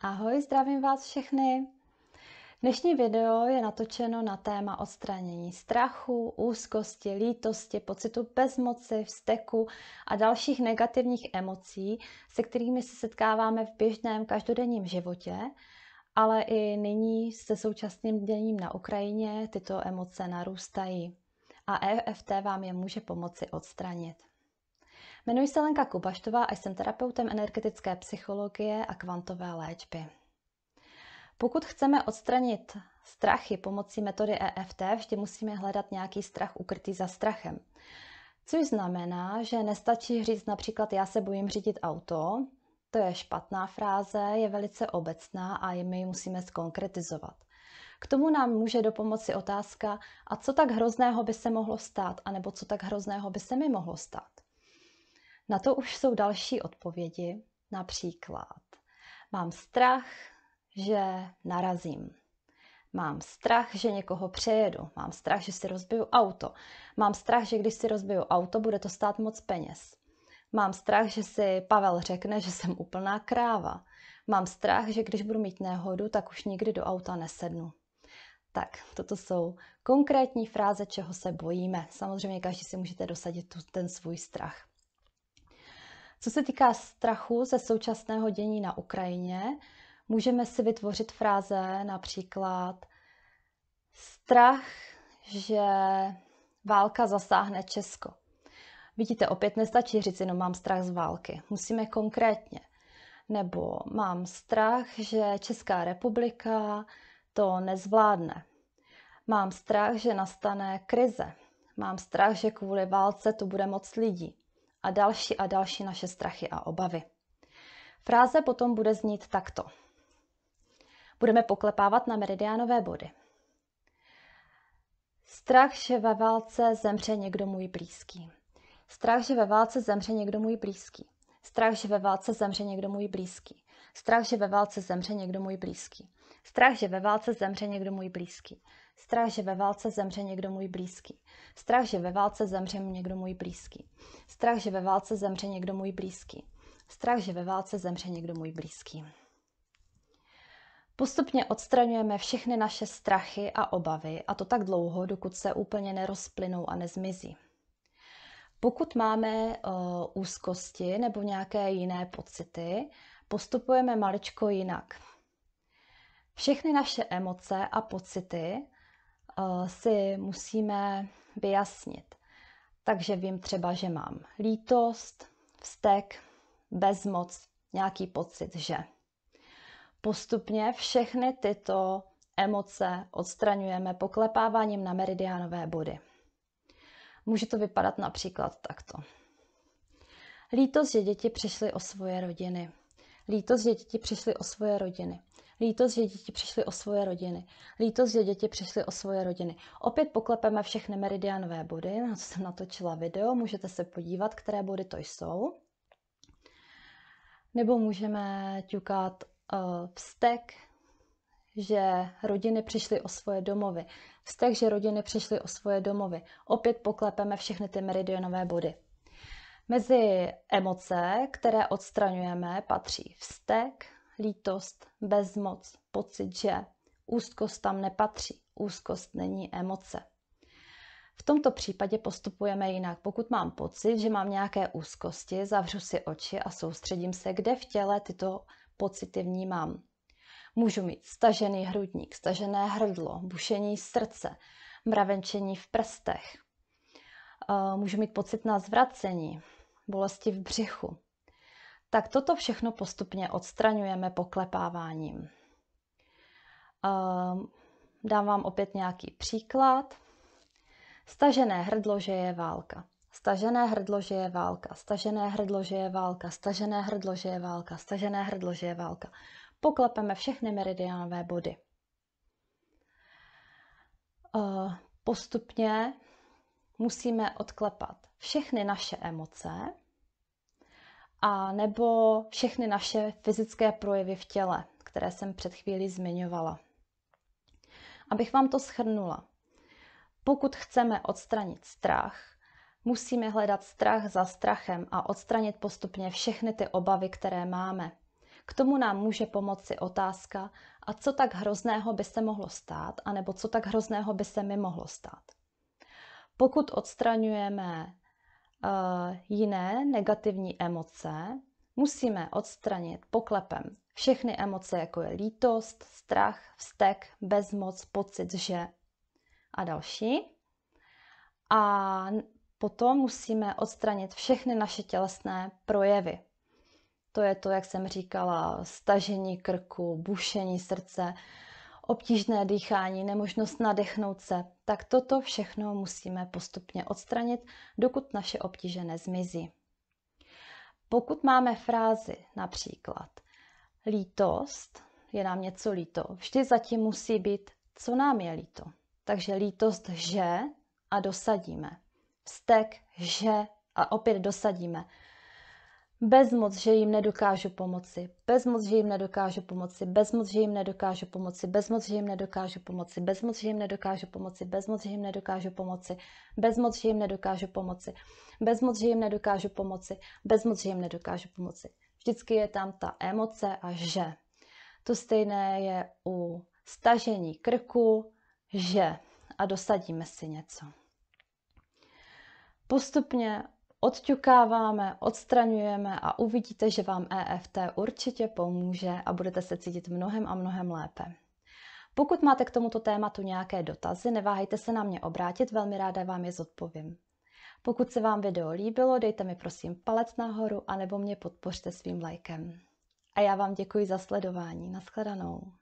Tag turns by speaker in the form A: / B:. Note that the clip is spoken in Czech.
A: Ahoj, zdravím vás všechny. Dnešní video je natočeno na téma odstranění strachu, úzkosti, lítosti, pocitu bezmoci, vzteku a dalších negativních emocí, se kterými se setkáváme v běžném každodenním životě, ale i nyní se současným děním na Ukrajině tyto emoce narůstají a EFT vám je může pomoci odstranit. Jmenuji se Lenka Kubaštová a jsem terapeutem energetické psychologie a kvantové léčby. Pokud chceme odstranit strachy pomocí metody EFT, vždy musíme hledat nějaký strach ukrytý za strachem. Což znamená, že nestačí říct například já se bojím řídit auto, to je špatná fráze, je velice obecná a my ji musíme zkonkretizovat. K tomu nám může dopomoci otázka, a co tak hrozného by se mohlo stát, anebo co tak hrozného by se mi mohlo stát. Na to už jsou další odpovědi, například mám strach, že narazím. Mám strach, že někoho přejedu. Mám strach, že si rozbiju auto. Mám strach, že když si rozbiju auto, bude to stát moc peněz. Mám strach, že si Pavel řekne, že jsem úplná kráva. Mám strach, že když budu mít nehodu, tak už nikdy do auta nesednu. Tak, toto jsou konkrétní fráze, čeho se bojíme. Samozřejmě každý si můžete dosadit ten svůj strach. Co se týká strachu ze současného dění na Ukrajině, můžeme si vytvořit fráze například strach, že válka zasáhne Česko. Vidíte, opět nestačí říct jenom mám strach z války. Musíme konkrétně. Nebo mám strach, že Česká republika to nezvládne. Mám strach, že nastane krize. Mám strach, že kvůli válce tu bude moc lidí. A další naše strachy a obavy. Fráze potom bude znít takto. Budeme poklepávat na meridiánové body. Strach, že ve válce zemře někdo můj blízký. Strach, že ve válce zemře někdo můj blízký. Strach, že ve válce zemře někdo můj blízký. Strach, že ve válce zemře někdo můj blízký. Strach, že ve válce zemře někdo můj blízký. Strach, že ve válce zemře někdo můj blízký. Strach, že ve válce zemře někdo můj blízký. Strach, že ve válce zemře někdo můj blízký. Strach, že ve válce zemře někdo můj blízký. Postupně odstraňujeme všechny naše strachy a obavy, a to tak dlouho, dokud se úplně nerozplynou a nezmizí. Pokud máme úzkosti nebo nějaké jiné pocity, postupujeme maličko jinak. Všechny naše emoce a pocity si musíme vyjasnit. Takže vím třeba, že mám lítost, vztek, bezmoc, nějaký pocit, že. Postupně všechny tyto emoce odstraňujeme poklepáváním na meridiánové body. Může to vypadat například takto. Lítost, že děti přišly o svoje rodiny. Lítost, že děti přišly o svoje rodiny. Lítost, že děti přišly o svoje rodiny. Lítost, že děti přišly o svoje rodiny. Opět poklepeme všechny meridiánové body, na co jsem natočila video, můžete se podívat, které body to jsou. Nebo můžeme ťukat vztek, že rodiny přišly o svoje domovy. Vztek, že rodiny přišly o svoje domovy. Opět poklepeme všechny ty meridianové body. Mezi emoce, které odstraňujeme, patří vztek, lítost, bezmoc, pocit, že. Úzkost tam nepatří. Úzkost není emoce. V tomto případě postupujeme jinak. Pokud mám pocit, že mám nějaké úzkosti, zavřu si oči a soustředím se, kde v těle tyto pocity vnímám. Můžu mít stažený hrudník, stažené hrdlo, bušení srdce, mravenčení v prstech. Můžu mít pocit na zvracení, bolesti v břichu. Tak toto všechno postupně odstraňujeme poklepáváním. Dám vám opět nějaký příklad. Stažené hrdlo, že je válka. Stažené hrdlo, že je válka. Stažené hrdlo, že je válka. Stažené hrdlo, že je válka. Stažené hrdlo, že je válka. Poklepeme všechny meridiánové body. Postupně musíme odklepat všechny naše emoce a nebo všechny naše fyzické projevy v těle, které jsem před chvílí zmiňovala. Abych vám to shrnula. Pokud chceme odstranit strach, musíme hledat strach za strachem a odstranit postupně všechny ty obavy, které máme. K tomu nám může pomoci otázka, a co tak hrozného by se mohlo stát, anebo co tak hrozného by se mi mohlo stát. Pokud odstraňujeme jiné negativní emoce, musíme odstranit poklepem všechny emoce, jako je lítost, strach, vztek, bezmoc, pocit, že a další. A potom musíme odstranit všechny naše tělesné projevy. To je to, jak jsem říkala, stažení krku, bušení srdce, obtížné dýchání, nemožnost nadechnout se. Tak toto všechno musíme postupně odstranit, dokud naše obtíže nezmizí. Pokud máme frázi například lítost, je nám něco líto, vždy zatím musí být, co nám je líto. Takže lítost, že a dosadíme. Vztek, že a opět dosadíme. Bezmoc, že jim nedokážu pomoci. Bezmoc, že jim nedokážu pomoci. Bezmoc, že jim nedokážu pomoci. Bezmoc, že jim nedokážu pomoci. Bezmoc, že jim nedokážu pomoci. Bezmoc, že jim nedokážu pomoci. Bezmoc, že jim nedokážu pomoci. Bezmoc, že jim nedokážu pomoci. Bezmoc, že jim nedokážu pomoci. Vždycky je tam ta emoce a že. To stejné je u stažení krku, že a dosadíme si něco. Postupně odťukáváme, odstraňujeme a uvidíte, že vám EFT určitě pomůže a budete se cítit mnohem a mnohem lépe. Pokud máte k tomuto tématu nějaké dotazy, neváhejte se na mě obrátit, velmi ráda vám je zodpovím. Pokud se vám video líbilo, dejte mi prosím palec nahoru anebo mě podpořte svým lajkem. A já vám děkuji za sledování. Nashledanou.